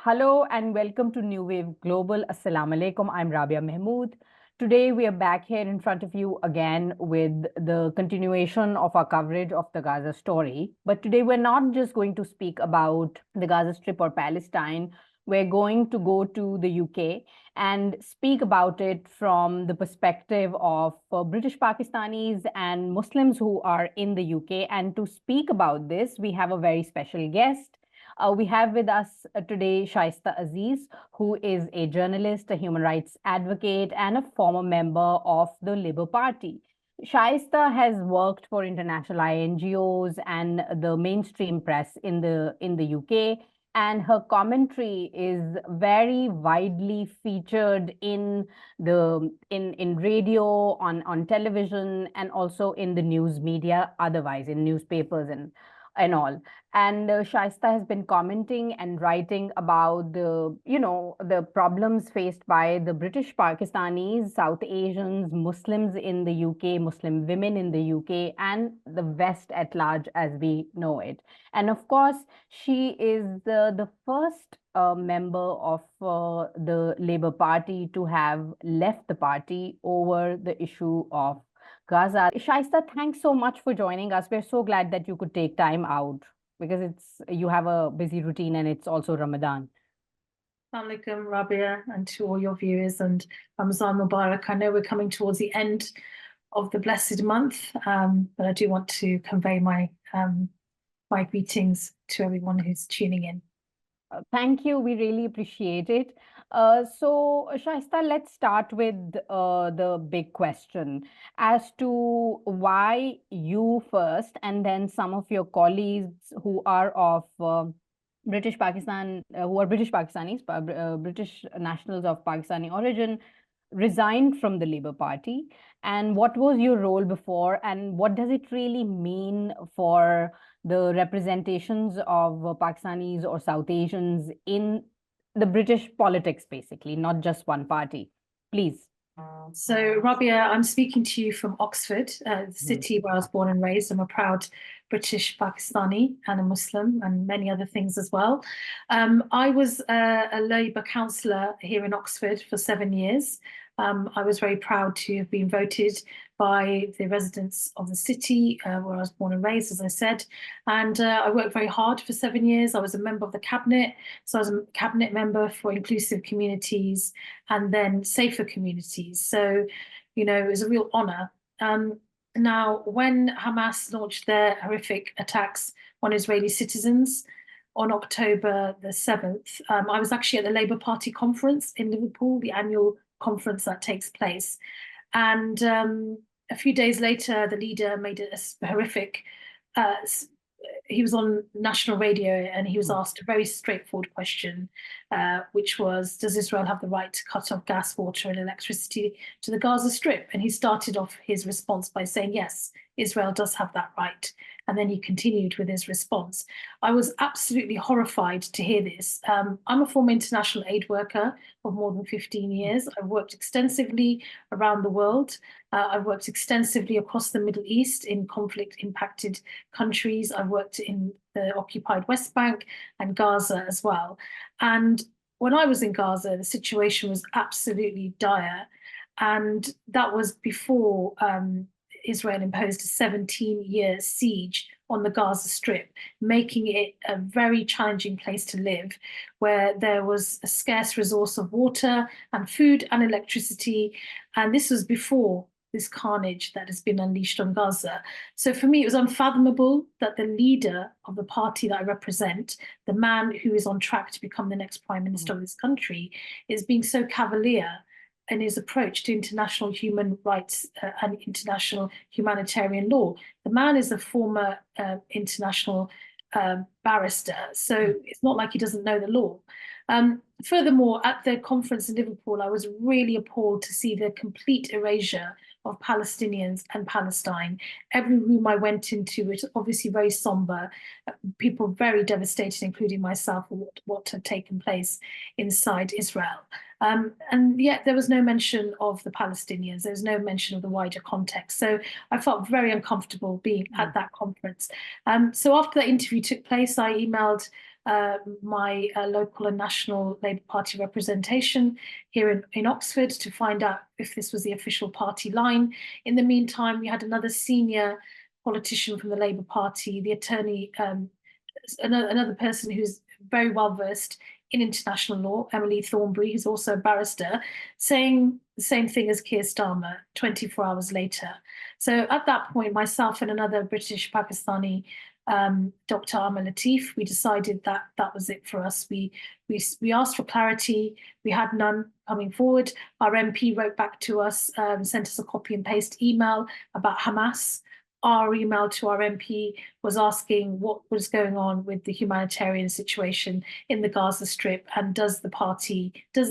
Hello and welcome to New Wave Global. Assalamu alaikum. I'm Rabia Mehmood. Today we are back here in front of you again with the continuation of our coverage of the Gaza story. But today we're not just going to speak about the Gaza Strip or Palestine. We're going to go to the UK and speak about it from the perspective of British Pakistanis and Muslims who are in the UK. And to speak about this, we have a very special guest. We have with us today Shaista Aziz, who is a journalist, a human rights advocate, and a former member of the Labour Party. Shaista has worked for international NGOs and the mainstream press in the UK, and her commentary is very widely featured in radio, on television, and also in the news media, otherwise in newspapers and all. And Shaista has been commenting and writing about the problems faced by the British Pakistanis, South Asians, Muslims in the UK, Muslim women in the UK, and the West at large as we know it. And of course, she is the first member of the Labour Party to have left the party over the issue of Gaza. Shaista, thanks so much for joining us. We're so glad that you could take time out because you have a busy routine and it's also Ramadan. Assalamu alaikum, Rabia, and to all your viewers, and Ramazan Mubarak. I know we're coming towards the end of the blessed month, but I do want to convey my greetings to everyone who's tuning in. Thank you. We really appreciate it. So, Shaista, let's start with the big question as to why you first and then some of your colleagues who are of British Pakistan, who are British Pakistanis, British nationals of Pakistani origin, resigned from the Labour Party. And what was your role before, and what does it really mean for the representations of Pakistanis or South Asians in the British politics, basically, not just one party? Please. So, Rabia, I'm speaking to you from Oxford, the city where I was born and raised. I'm a proud British Pakistani and a Muslim and many other things as well. I was a Labour councillor here in Oxford for 7 years. I was very proud to have been voted by the residents of the city where I was born and raised, as I said. And I worked very hard for 7 years. I was a member of the cabinet. So I was a cabinet member for inclusive communities and then safer communities. So, you know, it was a real honor. Now, when Hamas launched their horrific attacks on Israeli citizens on October the 7th, I was actually at the Labour Party conference in Liverpool, the annual conference that takes place. And a few days later, the leader made a horrific, he was on national radio and he was asked a very straightforward question, which was, does Israel have the right to cut off gas, water and electricity to the Gaza Strip? And he started off his response by saying, yes, Israel does have that right. And then he continued with his response. I was absolutely horrified to hear this. I'm a former international aid worker of more than 15 years. I've worked extensively around the world. I've worked extensively across the Middle East in conflict-impacted countries. I've worked in the occupied West Bank and Gaza as well. And when I was in Gaza, the situation was absolutely dire. And that was before Israel imposed a 17-year siege on the Gaza Strip, making it a very challenging place to live, where there was a scarce resource of water and food and electricity. And this was before this carnage that has been unleashed on Gaza. So for me, it was unfathomable that the leader of the party that I represent, the man who is on track to become the next prime minister of this country, is being so cavalier in his approach to international human rights and international humanitarian law. The man is a former international barrister, so it's not like he doesn't know the law. Furthermore, at the conference in Liverpool, I was really appalled to see the complete erasure of Palestinians and Palestine. Every room I went into, it was obviously very somber, people very devastated, including myself, what had taken place inside Israel. And yet there was no mention of the Palestinians. There was no mention of the wider context. So I felt very uncomfortable being at that conference. So after that interview took place, I emailed my local and national Labour Party representation here in Oxford to find out if this was the official party line. In the meantime, we had another senior politician from the Labour Party, the attorney, another person who's very well versed in international law, Emily Thornbury, who's also a barrister, saying the same thing as Keir Starmer 24 hours later. So at that point, myself and another British Pakistani, Dr. Amar Latif, we decided that that was it for us. We asked for clarity. We had none coming forward. Our MP wrote back to us, sent us a copy and paste email about Hamas. Our email to our MP was asking what was going on with the humanitarian situation in the Gaza Strip, and does the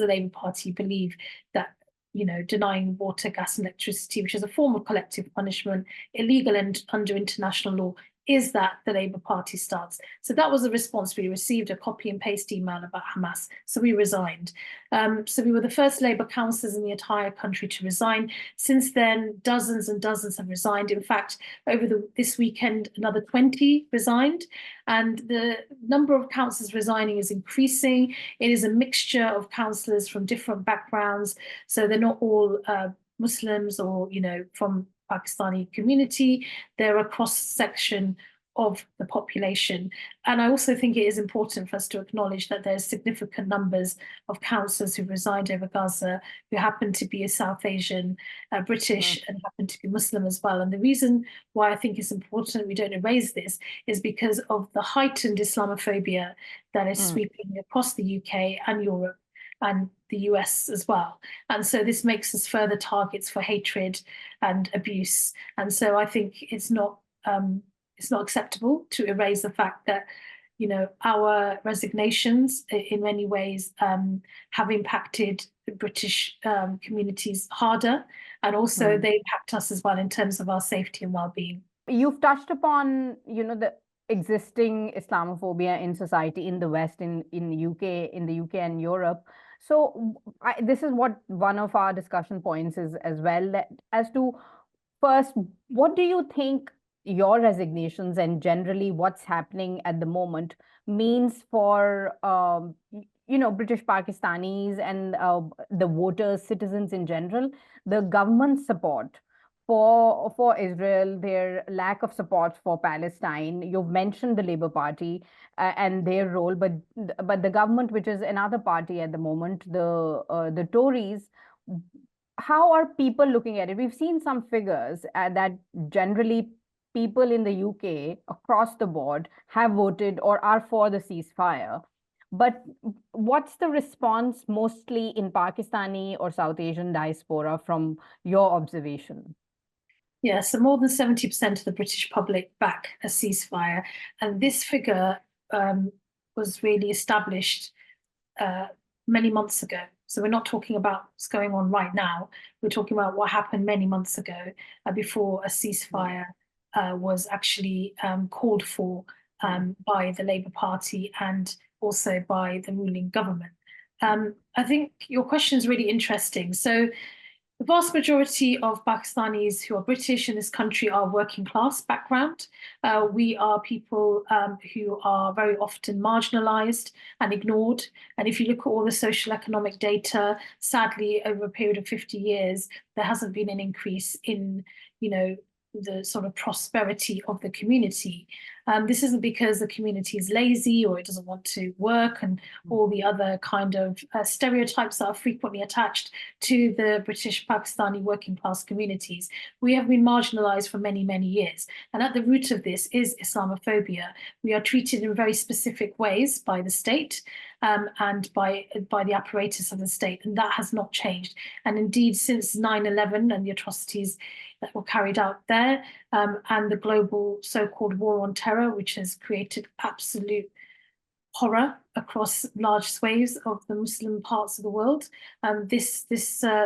Labour Party believe that, you know, denying water, gas, and electricity, which is a form of collective punishment, illegal and under international law, is that the Labour Party stance? So that was the response we received, a copy and paste email about Hamas. So we resigned. So we were the first Labour councillors in the entire country to resign. Since then, dozens and dozens have resigned. In fact, over this weekend, another 20 resigned. And the number of councillors resigning is increasing. It is a mixture of councillors from different backgrounds. So they're not all Muslims or, you know, from Pakistani community. They're a cross-section of the population. And I also think it is important for us to acknowledge that there's significant numbers of councillors who resigned over Gaza who happen to be a South Asian, British, and happen to be Muslim as well. And the reason why I think it's important we don't erase this is because of the heightened Islamophobia that is sweeping across the UK and Europe and the US as well. And so this makes us further targets for hatred and abuse. And so I think it's not acceptable to erase the fact that, you know, our resignations in many ways have impacted the British communities harder, and also they impact us as well in terms of our safety and well-being. You've touched upon, you know, the existing Islamophobia in society in the West, in the UK and Europe. So this is what one of our discussion points is as well, that as to first, what do you think your resignations and generally what's happening at the moment means for you know, British Pakistanis and the voters, citizens in general, the government support for Israel, their lack of support for Palestine? You've mentioned the Labour Party and their role, but the government, which is another party at the moment, the Tories, how are people looking at it? We've seen some figures that generally people in the UK across the board have voted or are for the ceasefire. But what's the response mostly in Pakistani or South Asian diaspora from your observation? Yeah, so more than 70% of the British public back a ceasefire. And this figure was really established many months ago. So we're not talking about what's going on right now. We're talking about what happened many months ago before a ceasefire was actually called for by the Labour Party and also by the ruling government. I think your question is really interesting. So the vast majority of Pakistanis who are British in this country are working class background. We are people who are very often marginalized and ignored. And if you look at all the social economic data, sadly, over a period of 50 years, there hasn't been an increase in, you know, the sort of prosperity of the community. This isn't because the community is lazy or it doesn't want to work and all the other kind of stereotypes that are frequently attached to the British Pakistani working class communities. We have been marginalized for many, many years. And at the root of this is Islamophobia. We are treated in very specific ways by the state and by the apparatus of the state, and that has not changed. And indeed, since 9/11 and the atrocities that were carried out there, and the global so-called war on terror, which has created absolute horror across large swathes of the Muslim parts of the world, this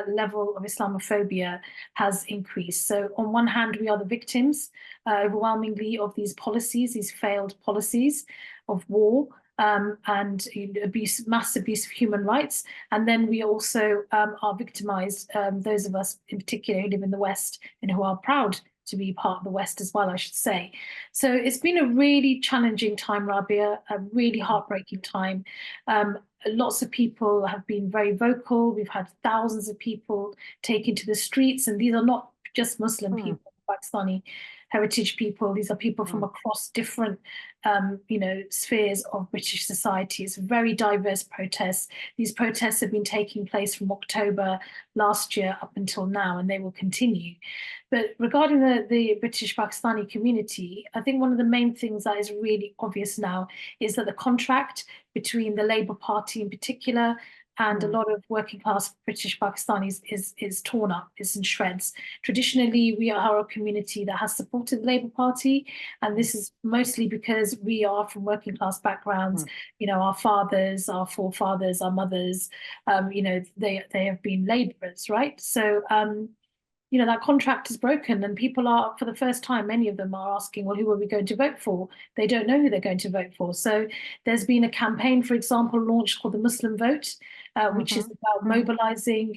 level of Islamophobia has increased. So on one hand, we are the victims overwhelmingly of these policies, these failed policies of war, and abuse, mass abuse of human rights. And then we also are victimized, those of us in particular who live in the West and who are proud to be part of the West as well, I should say. So it's been a really challenging time, Rabia, a really heartbreaking time. Lots of people have been very vocal. We've had thousands of people taken to the streets, and these are not just Muslim people, Pakistani heritage people. These are people from across different, spheres of British society. It's very diverse protests. These protests have been taking place from October last year up until now, and they will continue. But regarding the British Pakistani community, I think one of the main things that is really obvious now is that the contract between the Labour Party in particular and a lot of working class British Pakistanis is torn up, is in shreds. Traditionally, we are a community that has supported the Labour Party, and this is mostly because we are from working class backgrounds. Our fathers, our forefathers, our mothers, they have been labourers, right? So that contract is broken, and people are, for the first time, many of them are asking, well, who are we going to vote for? They don't know who they're going to vote for. So there's been a campaign, for example, launched called the Muslim Vote, which is about mobilizing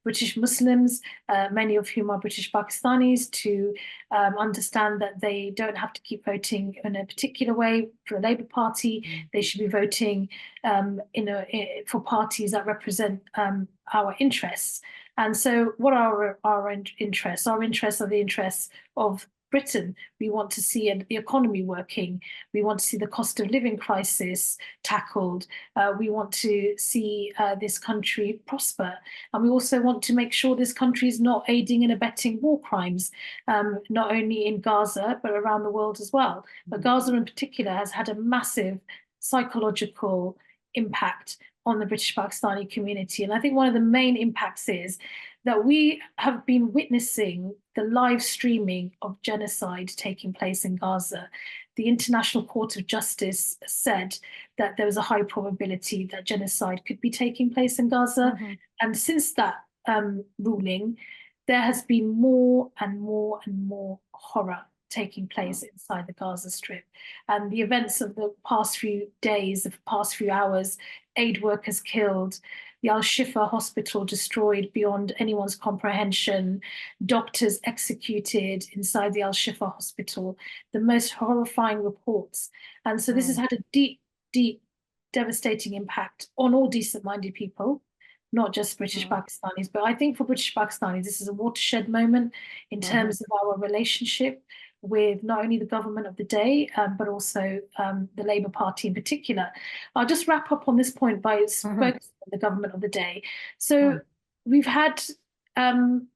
British Muslims, many of whom are British Pakistanis, to understand that they don't have to keep voting in a particular way for the Labour Party. They should be voting for parties that represent our interests. And so what are our interests? Our interests are the interests of Britain. We want to see the economy working. We want to see the cost of living crisis tackled. We want to see this country prosper. And we also want to make sure this country is not aiding and abetting war crimes, not only in Gaza, but around the world as well. But Gaza in particular has had a massive psychological impact on the British Pakistani community. And I think one of the main impacts is that we have been witnessing the live streaming of genocide taking place in Gaza. The International Court of Justice said that there was a high probability that genocide could be taking place in Gaza. And since that ruling, there has been more and more and more horror taking place inside the Gaza Strip. And the events of the past few days, the past few hours, aid workers killed, the Al-Shifa hospital destroyed beyond anyone's comprehension, doctors executed inside the Al-Shifa hospital, the most horrifying reports. And so this has had a deep, deep, devastating impact on all decent-minded people, not just British Pakistanis. But I think for British Pakistanis, this is a watershed moment in terms of our relationship with not only the government of the day, but also the Labour Party in particular. I'll just wrap up on this point by focusing on the government of the day. So we've had, I'm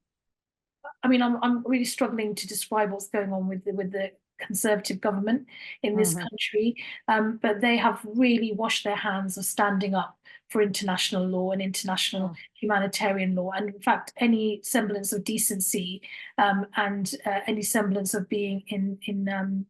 really struggling to describe what's going on with the Conservative government in this country, but they have really washed their hands of standing up for international law and international humanitarian law, and in fact any semblance of decency and any semblance of being in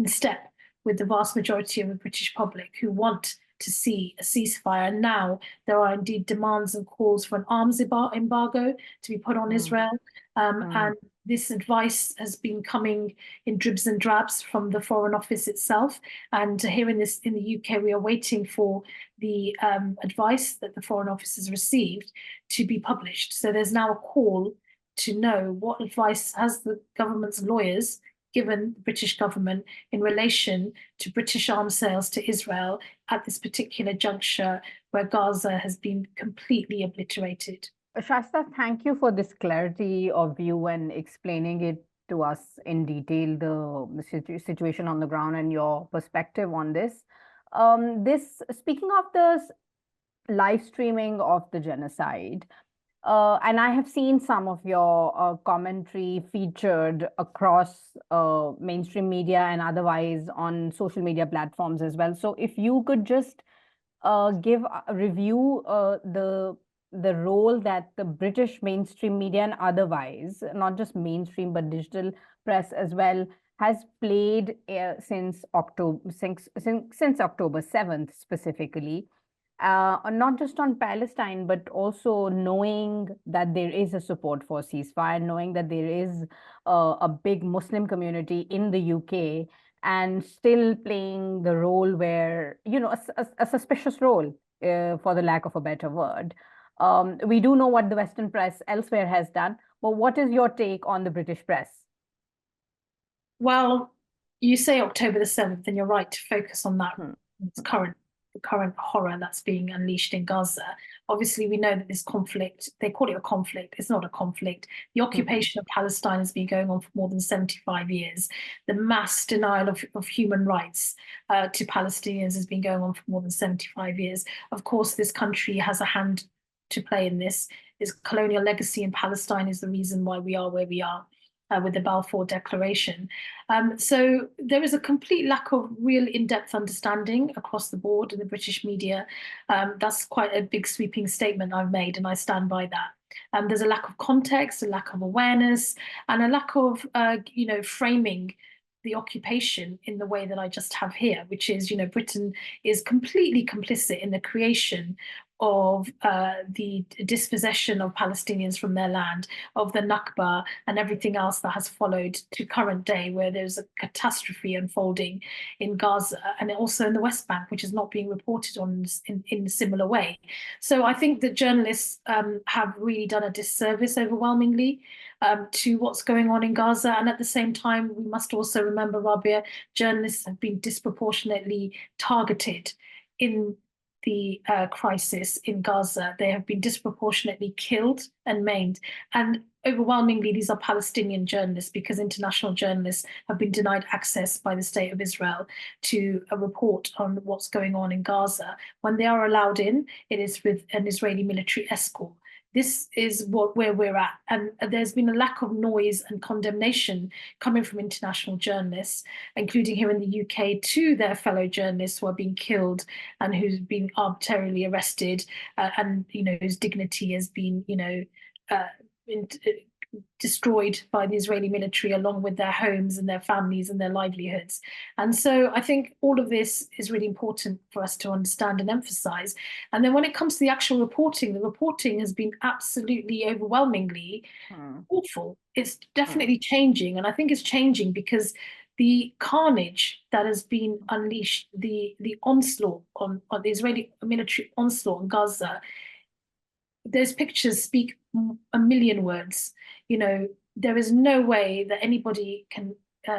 step with the vast majority of the British public who want to see a ceasefire. And now there are indeed demands and calls for an arms embargo to be put on Israel, and this advice has been coming in dribs and drabs from the Foreign Office itself. And here in the UK, we are waiting for the advice that the Foreign Office has received to be published. So there's now a call to know what advice has the government's lawyers given the British government in relation to British arms sales to Israel at this particular juncture where Gaza has been completely obliterated. Shaista, thank you for this clarity of view and explaining it to us in detail, the situation on the ground and your perspective on this. Speaking of the live streaming of the genocide, and I have seen some of your commentary featured across mainstream media and otherwise on social media platforms as well. So if you could just review the role that the British mainstream media and otherwise, not just mainstream but digital press as well, has played since October 7th specifically, not just on Palestine, but also knowing that there is a support for ceasefire, knowing that there is a big Muslim community in the UK, and still playing the role where, a suspicious role, for the lack of a better word. We do know what the Western press elsewhere has done, but what is your take on the British press? Well, you say October the 7th, and you're right to focus on that Hmm. the current horror that's being unleashed in Gaza. Obviously, we know that this conflict, they call it a conflict, it's not a conflict. The occupation of Palestine has been going on for more than 75 years. The mass denial of human rights to Palestinians has been going on for more than 75 years. Of course, this country has a hand to play in this. Its colonial legacy in Palestine is the reason why we are where we are. With the Balfour Declaration. So there is a complete lack of real in-depth understanding across the board in the British media. That's quite a big sweeping statement I've made, and I stand by that. There's a lack of context, a lack of awareness, and a lack of, framing the occupation in the way that I just have here, which is, Britain is completely complicit in the creation of the dispossession of Palestinians from their land, of the Nakba and everything else that has followed to current day, where there's a catastrophe unfolding in Gaza and also in the West Bank, which is not being reported on in a similar way. So I think that journalists have really done a disservice overwhelmingly to what's going on in Gaza. And at the same time, we must also remember, Rabia, journalists have been disproportionately targeted in the crisis in Gaza. They have been disproportionately killed and maimed. And overwhelmingly, these are Palestinian journalists, because international journalists have been denied access by the State of Israel to a report on what's going on in Gaza. When they are allowed in, it is with an Israeli military escort. This is where we're at. And there's been a lack of noise and condemnation coming from international journalists, including here in the UK, to their fellow journalists who are being killed and who's been arbitrarily arrested, and whose dignity has been destroyed by the Israeli military, along with their homes and their families and their livelihoods. And so I think all of this is really important for us to understand and emphasize. And then when it comes to the actual reporting, the reporting has been absolutely overwhelmingly awful. It's definitely changing. And I think it's changing because the carnage that has been unleashed, the onslaught on the Israeli military onslaught on Gaza, those pictures speak a million words. There is no way that anybody can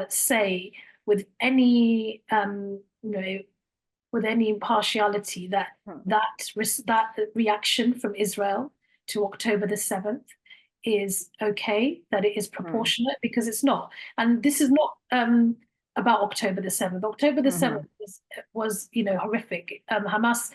say with any with any impartiality that that reaction from Israel to October the 7th is okay, that it is proportionate, because it's not. And this is not about October the 7th. October the 7th was horrific. Hamas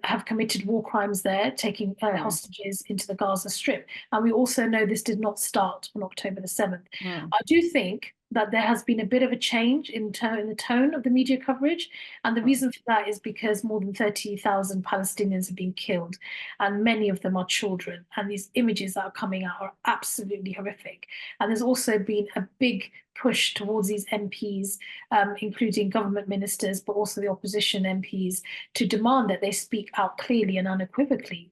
have committed war crimes there, taking hostages into the Gaza Strip. And we also know this did not start on October the 7th. I do think that there has been a bit of a change in the tone of the media coverage. And the reason for that is because more than 30,000 Palestinians have been killed, and many of them are children. And these images that are coming out are absolutely horrific. And there's also been a big push towards these MPs, including government ministers, but also the opposition MPs, to demand that they speak out clearly and unequivocally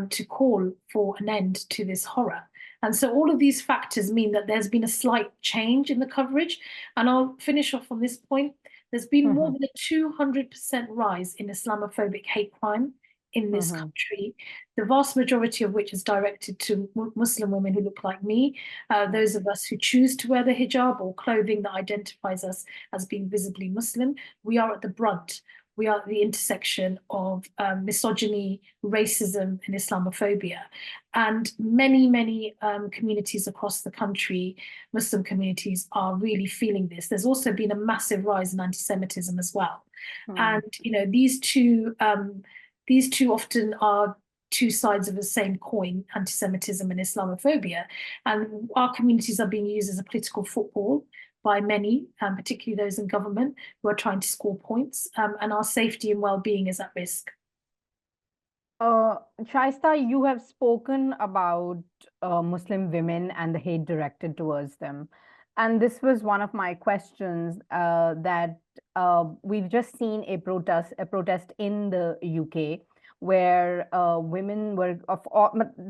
to call for an end to this horror. And so all of these factors mean that there's been a slight change in the coverage. And I'll finish off on this point. There's been more than a 200% rise in Islamophobic hate crime in this country, the vast majority of which is directed to Muslim women who look like me, those of us who choose to wear the hijab or clothing that identifies us as being visibly Muslim. We are at the brunt. We are at the intersection of misogyny, racism, and Islamophobia. And many, many communities across the country, Muslim communities, are really feeling this. There's also been a massive rise in anti-Semitism as well. And these two often are two sides of the same coin, anti-Semitism and Islamophobia. And our communities are being used as a political football by many, particularly those in government, who are trying to score points, and our safety and well-being is at risk. Shaista, you have spoken about Muslim women and the hate directed towards them. And this was one of my questions, that we've just seen a protest in the UK, where women were of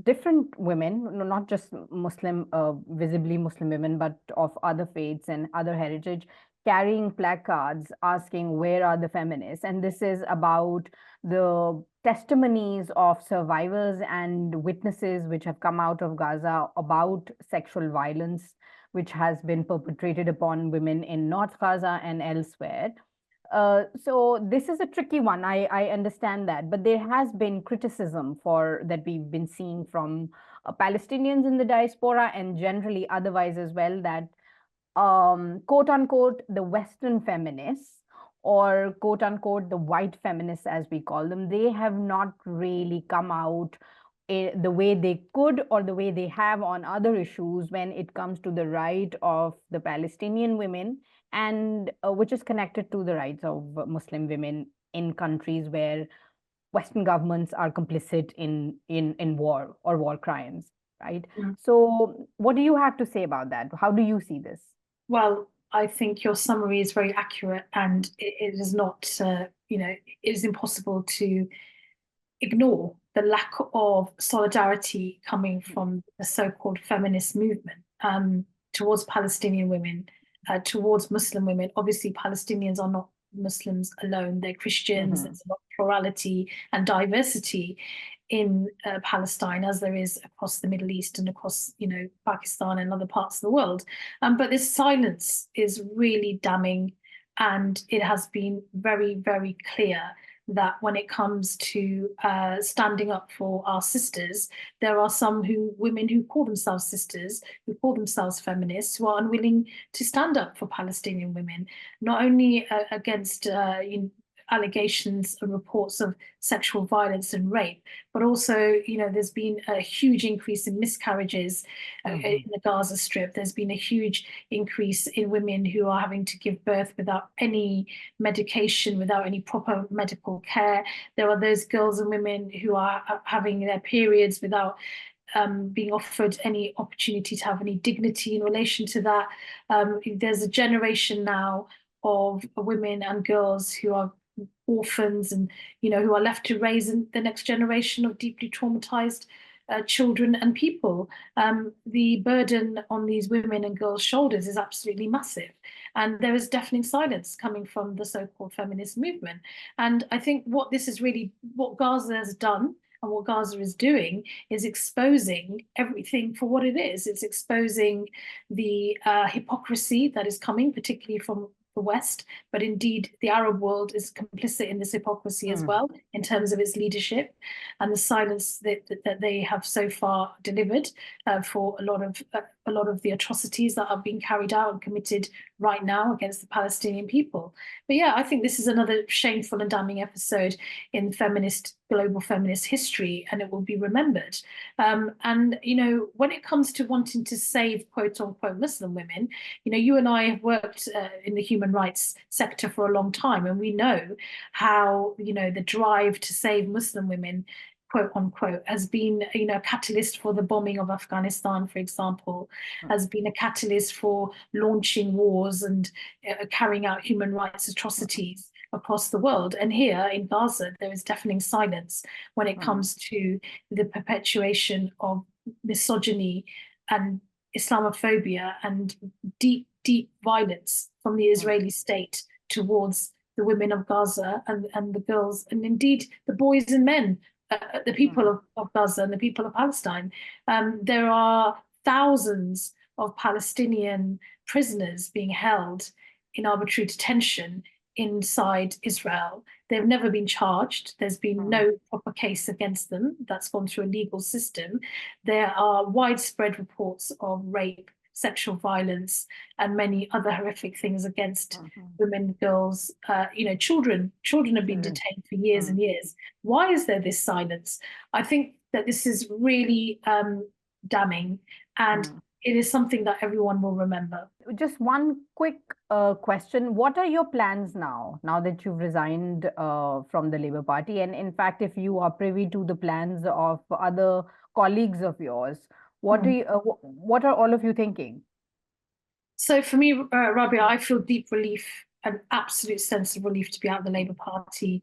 different women, not just Muslim, visibly Muslim women, but of other faiths and other heritage, carrying placards asking, where are the feminists? And this is about the testimonies of survivors and witnesses which have come out of Gaza about sexual violence which has been perpetrated upon women in North Gaza and elsewhere. So this is a tricky one. I understand that, but there has been criticism for that we've been seeing from Palestinians in the diaspora and generally otherwise as well, that quote unquote the Western feminists, or quote unquote the white feminists as we call them, they have not really come out the way they could or the way they have on other issues when it comes to the right of the Palestinian women, and which is connected to the rights of Muslim women in countries where Western governments are complicit in war or war crimes, right? Mm. So what do you have to say about that? How do you see this? Well, I think your summary is very accurate, and it is not, it is impossible to ignore the lack of solidarity coming from the so-called feminist movement towards Palestinian women, towards Muslim women. Obviously, Palestinians are not Muslims alone, they're Christians. There's a lot of plurality and diversity in Palestine, as there is across the Middle East and across, Pakistan and other parts of the world. But this silence is really damning, and it has been very, very clear that when it comes to standing up for our sisters, there are some women who call themselves sisters, who call themselves feminists, who are unwilling to stand up for Palestinian women, not only against allegations and reports of sexual violence and rape, but also, there's been a huge increase in miscarriages in the Gaza Strip. There's been a huge increase in women who are having to give birth without any medication, without any proper medical care. There are those girls and women who are having their periods without being offered any opportunity to have any dignity in relation to that. There's a generation now of women and girls who are orphans and who are left to raise the next generation of deeply traumatized children and people. The burden on these women and girls' shoulders is absolutely massive, and there is deafening silence coming from the so-called feminist movement. And I think what Gaza has done and what Gaza is doing is exposing everything for what it is. It's exposing the hypocrisy that is coming, particularly from the West, but indeed the Arab world is complicit in this hypocrisy as well, in terms of its leadership and the silence that they have so far delivered for a lot of the atrocities that are being carried out and committed right now against the Palestinian people. But yeah, I think this is another shameful and damning episode in global feminist history, and it will be remembered. And when it comes to wanting to save quote unquote Muslim women, you and I have worked in the human rights sector for a long time, and we know how the drive to save Muslim women quote unquote has been a catalyst for the bombing of Afghanistan, for example, has been a catalyst for launching wars and carrying out human rights atrocities across the world. And here in Gaza, there is deafening silence when it comes to the perpetuation of misogyny and Islamophobia and deep, deep violence from the Israeli state towards the women of Gaza and the girls, and indeed the boys and men, the people of Gaza and the people of Palestine. There are thousands of Palestinian prisoners being held in arbitrary detention inside Israel. They've never been charged. There's been no proper case against them that's gone through a legal system. There are widespread reports of rape, sexual violence, and many other horrific things against women, girls, children. Children have been detained for years and years. Why is there this silence? I think that this is really damning, and it is something that everyone will remember. Just one quick question. What are your plans now that you've resigned from the Labour Party? And in fact, if you are privy to the plans of other colleagues of yours, what are all of you thinking? So for me, Rabia, I feel deep relief, an absolute sense of relief to be out of the Labour Party.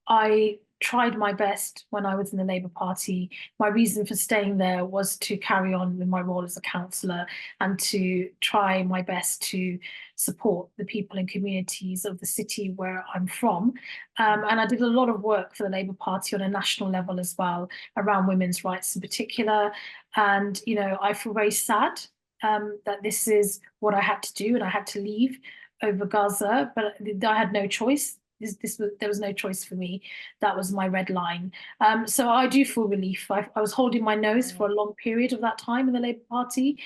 I tried my best when I was in the Labour Party. My reason for staying there was to carry on with my role as a councillor and to try my best to support the people and communities of the city where I'm from. And I did a lot of work for the Labour Party on a national level as well, around women's rights in particular. And, I feel very sad that this is what I had to do, and I had to leave over Gaza, but I had no choice. There was no choice for me. That was my red line. So I do feel relief. I was holding my nose for a long period of that time in the Labour Party.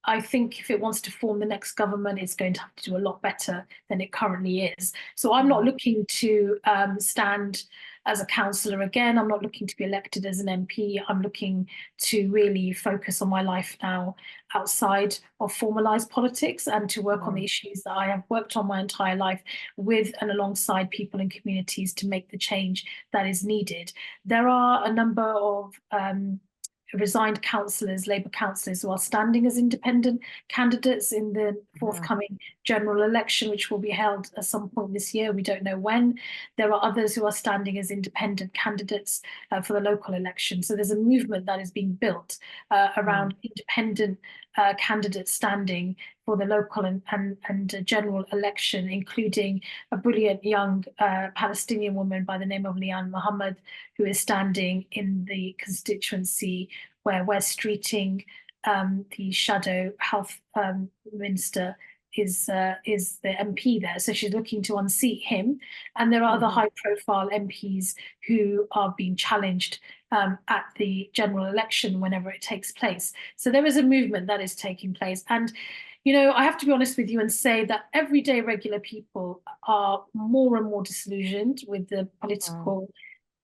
I think if it wants to form the next government, it's going to have to do a lot better than it currently is. So I'm not looking to stand as a councillor again. I'm not looking to be elected as an MP. I'm looking to really focus on my life now outside of formalised politics and to work on the issues that I have worked on my entire life with and alongside people and communities to make the change that is needed. There are a number of resigned councillors, Labour councillors, who are standing as independent candidates in the forthcoming general election, which will be held at some point this year. We don't know when. There are others who are standing as independent candidates for the local election. So there's a movement that is being built around independent candidates standing for the local and general election, including a brilliant young Palestinian woman by the name of Lian Mohammed, who is standing in the constituency where Wes Streeting, the shadow health minister, is the MP there. So she's looking to unseat him. And there are other high-profile MPs who are being challenged at the general election whenever it takes place. So there is a movement that is taking place. And I have to be honest with you and say that everyday regular people are more and more disillusioned with the political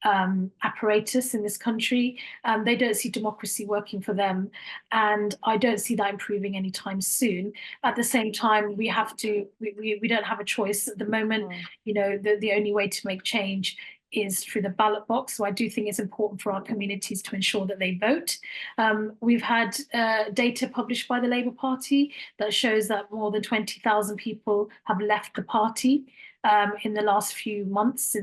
apparatus in this country. They don't see democracy working for them, and I don't see that improving anytime soon. At the same time, we don't have a choice at the moment. The only way to make change is through the ballot box. So I do think it's important for our communities to ensure that they vote. We've had data published by the Labour Party that shows that more than 20,000 people have left the party in the last few months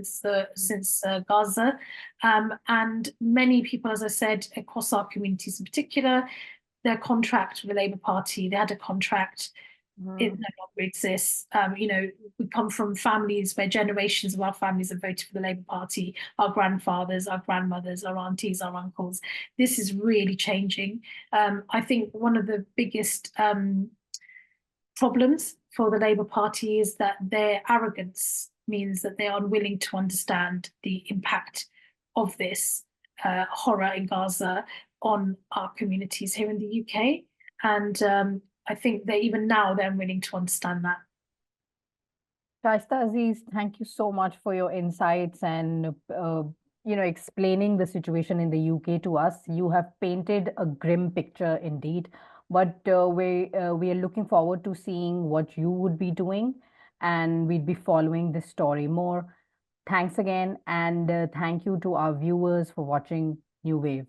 since Gaza. And many people, as I said, across our communities in particular, their contract with the Labour Party, they had a contract, it no longer exists. We come from families where generations of our families have voted for the Labour Party, our grandfathers, our grandmothers, our aunties, our uncles. This is really changing. I think one of the biggest problems for the Labour Party is that their arrogance means that they are unwilling to understand the impact of this horror in Gaza on our communities here in the UK. And I think that even now they're unwilling to understand that. Shaista Aziz, thank you so much for your insights and explaining the situation in the UK to us. You have painted a grim picture indeed, but we are looking forward to seeing what you would be doing, and we'd be following this story more. Thanks again, and thank you to our viewers for watching New Wave.